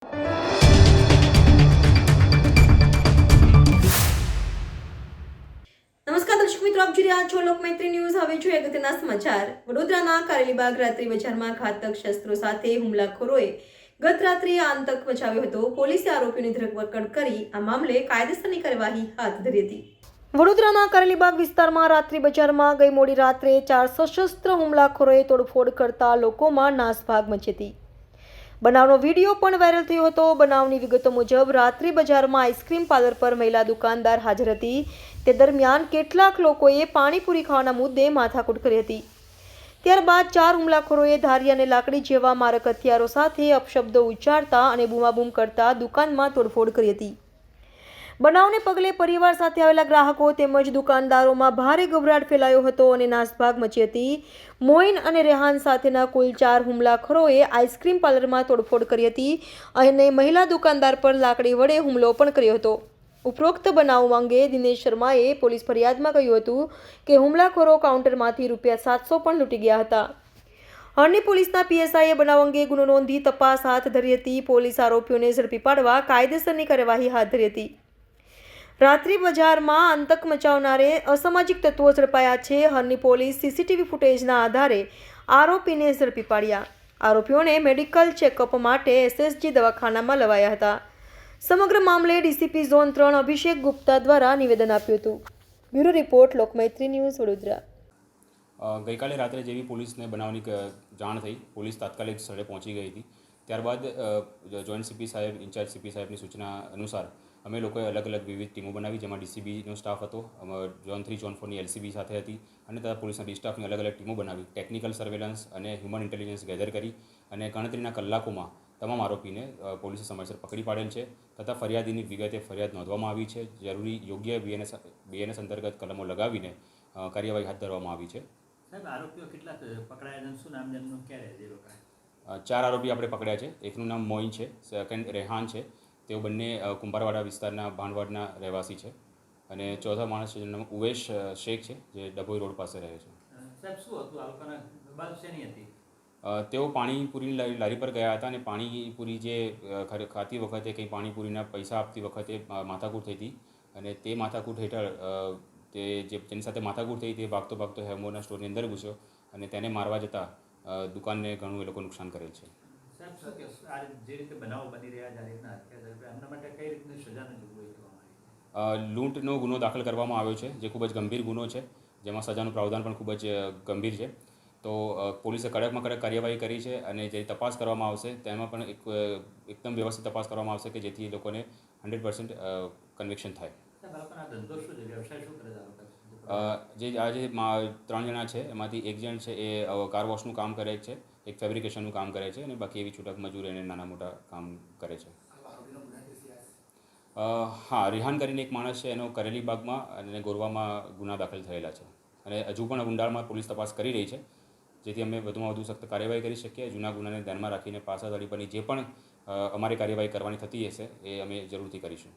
નમસ્કાર દર્શક મિત્રો, આપ જોઈ રહ્યા છો લોકમૈત્રી ન્યૂઝ। હવે જોઈએ અગત્યના સમાચાર। વડોદરાના કારેલીબાગ રાત્રિ બજારમાં ઘાતક શસ્ત્રો સાથે હુમલાખોરોએ ગત રાત્રિએ આતંક મચાવ્યો હતો। પોલીસે આરોપીઓની ધરપકડ કરી આ મામલે કાયદેસરની કાર્યવાહી હાથ ધરી હતી। વડોદરાના કારેલીબાગ વિસ્તારમાં રાત્રિ બજારમાં ગઈ મોડી રાત્રે 4 સશસ્ત્ર હુમલાખોરોએ તોડફોડ કરતા લોકોમાં નાસભાગ મચી હતી। બનાવનો વિડીયો પણ વાયરલ થયો હતો। બનાવની વિગતો મુજબ રાત્રિ બજારમાં આઈસ્ક્રીમ પાર્લર પર મહિલા દુકાનદાર હાજર હતી। તે દરમિયાન કેટલાક લોકોએ પાણીપુરી ખાવાના મુદ્દે માથાકૂટ કરી હતી। ત્યારબાદ 4 હુમલાખોરોએ ધારી અને લાકડી જેવા મારક હથિયારો સાથે અપશબ્દો ઉચ્ચારતા અને બૂમાબૂમ કરતા દુકાનમાં તોડફોડ કરી હતી। બનાવને પગલે પરિવાર સાથે આવેલા ગ્રાહકો તેમજ દુકાનદારોમાં ભારે ગભરાટ ફેલાયો હતો અને નાસભાગ મચી હતી। મોઇન અને રેહાન સાથેના કુલ 4 હુમલાખોરોએ આઈસ્ક્રીમ પાર્લરમાં તોડફોડ કરી હતી અને મહિલા દુકાનદાર પર લાકડી વડે હુમલો પણ કર્યો હતો। ઉપરોક્ત બનાવ અંગે દિનેશ શર્માએ પોલીસ ફરિયાદમાં કહ્યું હતું કે હુમલાખોરો કાઉન્ટરમાંથી ₹700 પણ લૂંટી ગયા હતા। હળની પોલીસના પીએસઆઈએ બનાવ અંગે ગુનો નોંધી તપાસ હાથ ધરી હતી। પોલીસ આરોપીઓને ઝડપી પાડવા કાયદેસરની કાર્યવાહી હાથ ધરી હતી। રાત્રિ બજારમાં આતંક મચાવનારે અસામાજિક તત્વો ઝડપાયા છે। હળની પોલીસ સીસીટીવી ફૂટેજના આધારે આરોપીને ઝડપી પાડ્યા। આરોપીઓને મેડિકલ ચેકઅપ માટે એસએસજી દવાખાનામાં લવાયા હતા। સમગ્ર મામલે ડીસીપી ઝોન 3 અભિષેક ગુપ્તા દ્વારા નિવેદન આપ્યું હતું। Bureau report, Lokmaitri news, Vadodara. ગઈકાલે રાત્રે જેવી પોલીસને બનાવની જાણ થઈ, પોલીસ તાત્કાલિક સ્થળે પહોંચી ગઈ હતી। ત્યારબાદ જોઈન્ટ સીપી સાહેબ, ઇન્ચાર્જ સીપી સાહેબની સૂચના અનુસાર અમે લોકોએ અલગ અલગ વિવિધ ટીમો બનાવી, જેમાં ડીસીબીનો સ્ટાફ હતો, ઝોન 3 ઝોન 4ની એલસીબી સાથે હતી અને તથા પોલીસના ડી સ્ટાફની અલગ અલગ ટીમો બનાવી ટેકનિકલ સર્વેલન્સ અને હ્યુમન ઇન્ટેલિજન્સ ગેધર કરી અને ગણતરીના કલાકોમાં તમામ આરોપીને પોલીસે સમયસર પકડી પાડેલ છે તથા ફરિયાદીની વિગતે ફરિયાદ નોંધવામાં આવી છે। જરૂરી યોગ્ય બીએનએસ અંતર્ગત કલમો લગાવીને કાર્યવાહી હાથ ધરવામાં આવી છે। સાહેબ, આરોપીઓ કેટલા પકડાયા? શું નામ તેમનું? ક્યારે જે લોકો? 4 આરોપી આપણે પકડ્યા છે। એકનું નામ મોઇન છે, સેકન્ડ રેહાન છે, તેઓ બંને કુંભારવાડા વિસ્તારના ભાણવાડના રહેવાસી છે અને ચોથા માણસ છે જેનું નામ ઉવેશ શેખ છે, જે ડભોઈ રોડ પાસે રહે છે। સાહેબ, શું હતું આ લોકોના બાલ શેની હતી? તેઓ પાણીપુરીની લારી પર ગયા હતા અને પાણીપુરી જે ખાતી વખતે કંઈ પાણીપુરીના પૈસા આપતી વખતે માથાકૂટ થઈ હતી અને તે માથાકૂટ હેઠળ જેની સાથે માથાકૂટ થઈ તે ભાગતો ભાગતો હેમોના સ્ટોરની અંદર ઘૂસ્યો અને તેને મારવા જતાં દુકાનને ઘણું એ લોકો નુકસાન કરેલ છે। સાહેબ, શું કે આ જે રીતે બનાવો બની રહ્યા છે, આ રીતના હત્યા એમના માટે કઈ રીતની સજાની જોગવાઈ કરવામાં આવી? લૂંટનો ગુનો દાખલ કરવામાં આવ્યો છે, જે ખૂબ જ ગંભીર ગુનો છે, જેમાં સજાનું પ્રાવધાન પણ ખૂબ જ ગંભીર છે। તો પોલીસે કડકમાં કડક કાર્યવાહી કરી છે અને જે તપાસ કરવામાં આવશે તેમાં પણ એકદમ વ્યવસ્થિત તપાસ કરવામાં આવશે કે જેથી એ લોકોને 100% કન્વિક્શન થાય। સાહેબ, આ લોકોના ધંધો શું છે, વ્યવસાય શું કરે છે? જે આજે 3 જણા છે એમાંથી એક જણ છે એ કાર વોશનું કામ કરે છે, એક ફેબ્રિકેશનનું કામ કરે છે અને બાકી એવી છૂટક મજૂરી અને નાના મોટા કામ કરે છે। હા, રિહાન કરીને એક માણસ છે, એનો કારેલીબાગમાં અને ગોરવામાં ગુના દાખલ થયેલા છે અને હજુ પણ ઊંડાણમાં પોલીસ તપાસ કરી રહી છે, જેથી અમે વધુમાં વધુ સખ્ત કાર્યવાહી કરી શકીએ। જૂના ગુનાને ધ્યાનમાં રાખીને પાસાવાળી પરની જે પણ અમારી કાર્યવાહી કરવાની થતી હશે એ અમે જરૂરથી કરીશું।